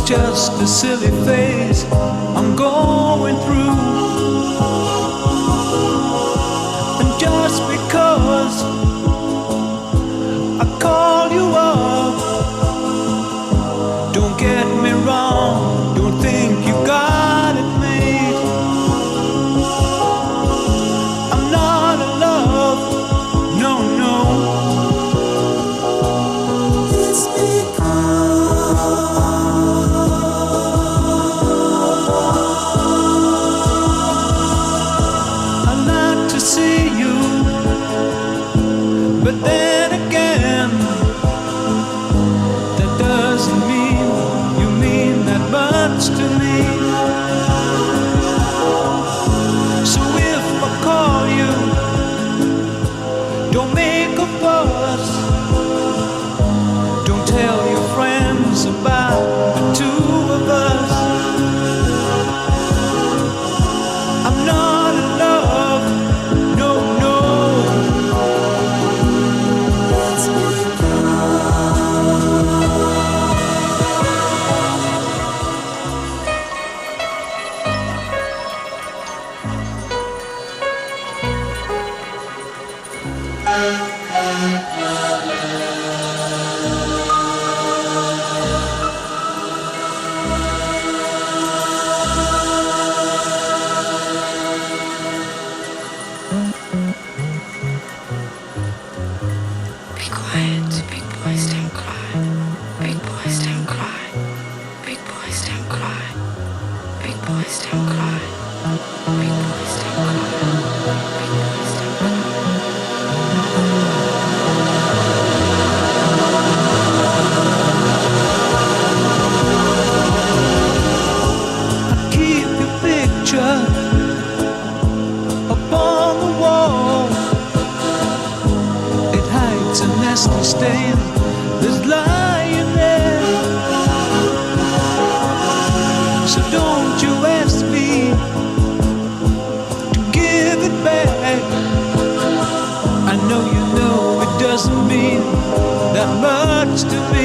just a silly phase I'm going through. And just because I call you up, don't get me wrong, don't think you got it made. I'm not in love, no, no. It's see you, but then again, that doesn't mean you mean that much to me. So if I call you, don't make a fuss, don't tell your friends about the two of us. I'm not in love, no, no. Be quiet, big boys don't cry. Big boys don't cry. Big boys don't cry. Big boys don't cry. Big boys don't cry. Big boys don't cry. Keep your picture up on the wall. It hides a nasty stain that's lying there. So don't you ask me to give it back. I know you know it doesn't mean that much to me.